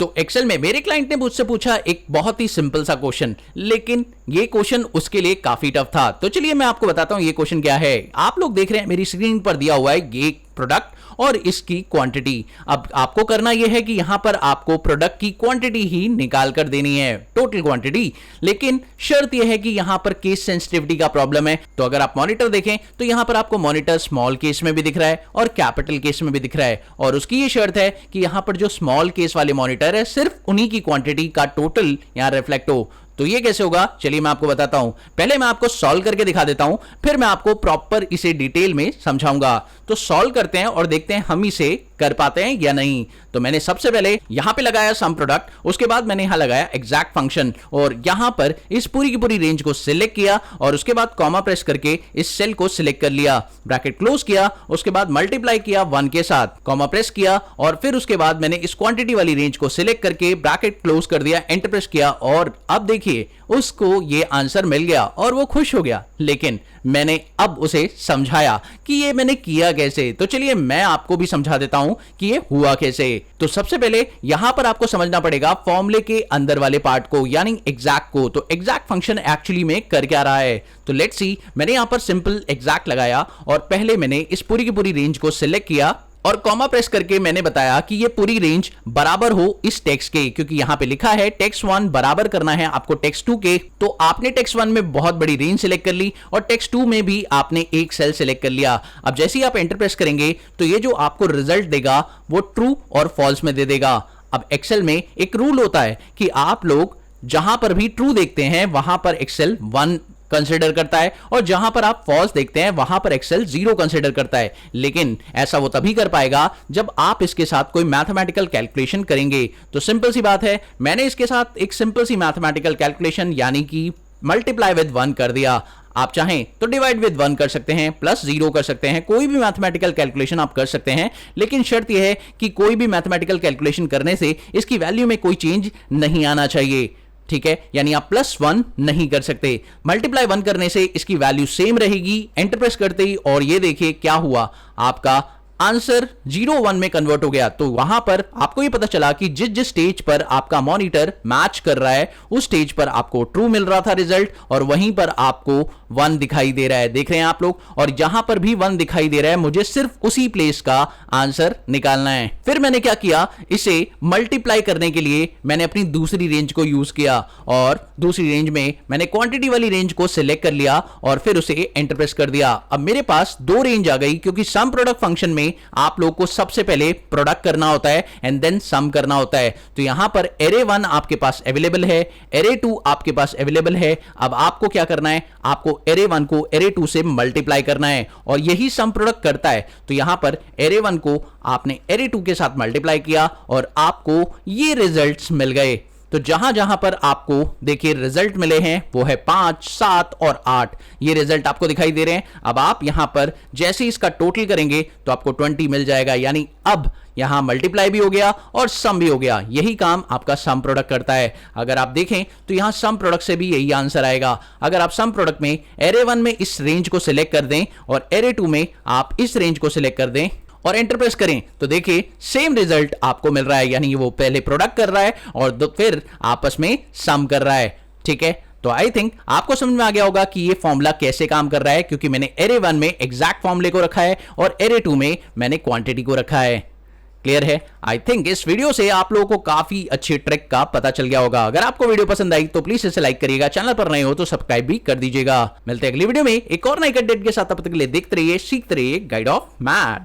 तो एक्सेल में मेरे क्लाइंट ने मुझसे पूछा एक बहुत ही सिंपल सा क्वेश्चन, लेकिन ये क्वेश्चन उसके लिए काफी टफ था। तो चलिए मैं आपको बताता हूं ये क्वेश्चन क्या है। आप लोग देख रहे हैं मेरी स्क्रीन पर दिया हुआ है ये प्रोडक्ट और इसकी क्वांटिटी। अब आपको करना यह है कि यहां पर आपको प्रोडक्ट की क्वांटिटी ही निकाल कर देनी है, टोटल क्वांटिटी। लेकिन शर्त यह है कि यहां पर केस सेंसिटिविटी का प्रॉब्लम है। तो अगर आप मॉनिटर देखें तो यहां पर आपको मॉनिटर स्मॉल केस में भी दिख रहा है और कैपिटल केस में भी दिख रहा है, और उसकी यह शर्त है कि यहां पर जो स्मॉल केस वाले मॉनिटर है सिर्फ उन्हीं की क्वांटिटी का टोटल यहां रिफ्लेक्ट हो। तो ये कैसे होगा, चलिए मैं आपको बताता हूं। पहले मैं आपको सॉल्व करके दिखा देता हूं, फिर मैं आपको प्रॉपर इसे डिटेल में समझाऊंगा। तो सॉल्व करते हैं और देखते हैं हम इसे कर पाते हैं या नहीं। तो मैंने सबसे पहले यहां पे लगाया सम प्रोडक्ट, उसके बाद मैंने यहां लगाया एग्जैक्ट फंक्शन और यहां पर इस पूरी की पूरी रेंज को सिलेक्ट किया और उसके बाद कॉमा प्रेस करके इस सेल को सिलेक्ट कर लिया, ब्रैकेट क्लोज किया, उसके बाद मल्टीप्लाई किया 1 के साथ, कॉमा प्रेस किया और फिर उसके बाद मैंने इस क्वांटिटी वाली रेंज को सिलेक्ट करके ब्रैकेट क्लोज कर दिया, एंटर प्रेस किया और अब देखिए उसको ये आंसर मिल गया और वो खुश हो गया। लेकिन मैंने अब उसे समझाया कि ये मैंने किया कैसे। तो चलिए मैं आपको भी समझा देता हूं कि ये हुआ कैसे। तो सबसे पहले यहां पर आपको समझना पड़ेगा फॉर्मूले के अंदर वाले पार्ट को, यानी एग्जैक्ट को। तो एग्जैक्ट फंक्शन एक्चुअली में कर क्या रहा है, तो लेट्स सी। मैंने यहां पर सिंपल एग्जैक्ट लगाया और पहले मैंने इस पूरी की पूरी रेंज को सिलेक्ट किया और कॉमा प्रेस करके मैंने बताया कि ये पूरी रेंज बराबर हो इस टेक्स्ट के, क्योंकि यहां पे लिखा है टेक्स्ट 1 बराबर करना है आपको टेक्स्ट 2 के। तो आपने टेक्स्ट 1 में बहुत बड़ी रेंज सिलेक्ट कर ली और टेक्स्ट 2 में भी आपने एक सेल सिलेक्ट कर लिया। अब जैसे ही आप एंटर प्रेस करेंगे तो ये जो आपको रिजल्ट देगा वो ट्रू और फॉल्स में दे देगा। अब एक्सेल में एक रूल होता है कि आप लोग जहां पर भी ट्रू देखते हैं वहां पर एक्सेल 1 कंसीडर करता है और जहां पर आप फॉल्स देखते हैं वहां पर एक्सेल 0 कंसीडर करता है। लेकिन ऐसा वो तभी कर पाएगा जब आप इसके साथ कोई मैथमेटिकल कैलकुलेशन करेंगे। तो सिंपल सी बात है, मैंने इसके साथ एक सिंपल सी मैथमेटिकल कैलकुलेशन यानी कि मल्टीप्लाई विद 1 कर दिया। आप चाहें तो डिवाइड विद 1 कर सकते हैं, प्लस 0 कर सकते हैं, कोई भी मैथमेटिकल कैलकुलेशन आप कर सकते हैं। लेकिन शर्त यह है कि कोई भी मैथमेटिकल कैलकुलेशन करने से इसकी वैल्यू में कोई चेंज नहीं आना चाहिए, ठीक है। यानी आप +1 नहीं कर सकते। मल्टीप्लाई 1 करने से इसकी वैल्यू सेम रहेगी, एंटर प्रेस करते ही, और ये देखिए क्या हुआ, आपका आंसर 0-1 में कन्वर्ट हो गया। तो वहां पर आपको ये पता चला कि जिस जिस स्टेज पर आपका मॉनिटर मैच कर रहा है उस स्टेज पर आपको ट्रू मिल रहा था रिजल्ट, और वहीं पर आपको 1 दिखाई दे रहा है, देख रहे हैं आप लोग। और जहां पर भी 1 दिखाई दे रहा है मुझे सिर्फ उसी प्लेस का आंसर निकालना है। फिर मैंने क्या किया, इसे मल्टीप्लाई करने के लिए मैंने अपनी दूसरी रेंज को यूज किया और दूसरी रेंज में मैंने क्वांटिटी वाली रेंज को सिलेक्ट कर लिया और फिर उसे एंटर प्रेस कर दिया। अब मेरे पास 2 रेंज आ गई, क्योंकि सम प्रोडक्ट फंक्शन में आप लोग को सबसे पहले प्रोडक्ट करना होता है एंड देन सम करना होता है। तो यहां पर एरे 1 आपके पास अवेलेबल है, एरे 2 आपके पास अवेलेबल है। अब आपको क्या करना है, आपको एरे 1 को एरे 2 से मल्टीप्लाई करना है और यही सम प्रोडक्ट करता है। तो यहां पर एरे 1 को आपने एरे 2 के साथ मल्टीप्लाई किया और आपको ये रिजल्ट्स मिल गए। तो जहां जहां पर आपको देखिए रिजल्ट मिले हैं वो है 5, 7 और 8, ये रिजल्ट आपको दिखाई दे रहे हैं। अब आप यहां पर जैसे इसका टोटल करेंगे तो आपको 20 मिल जाएगा, यानी अब यहां मल्टीप्लाई भी हो गया और सम भी हो गया। यही काम आपका सम प्रोडक्ट करता है। अगर आप देखें तो यहां सम प्रोडक्ट से भी यही आंसर आएगा। अगर आप सम प्रोडक्ट में एरे 1 में इस रेंज को सिलेक्ट कर दें और एरे 2 में आप इस रेंज को सिलेक्ट कर दें और एंटर प्रेस करें तो देखिए सेम रिजल्ट आपको मिल रहा है, यानी वो पहले प्रोडक्ट कर रहा है और फिर आपस में सम कर रहा है, ठीक है। तो आई थिंक आपको समझ में आ गया होगा कि ये फॉर्मूला कैसे काम कर रहा है, क्योंकि मैंने एरे 1 में एग्जैक्ट फॉर्मूले को रखा है और एरे 2 में मैंने क्वांटिटी को रखा है। क्लियर है? आई थिंक इस वीडियो से आप लोगों को काफी अच्छी ट्रिक का पता चल गया होगा। अगर आपको वीडियो पसंद आई तो प्लीज इसे लाइक करिएगा, चैनल पर नए हो तो सब्सक्राइब भी कर दीजिएगा। मिलते हैं अगली वीडियो में एक और नई कंटेंट के साथ, तब तक के लिए देखते रहिए, सीखते रहिए गाइड ऑफ मैथ।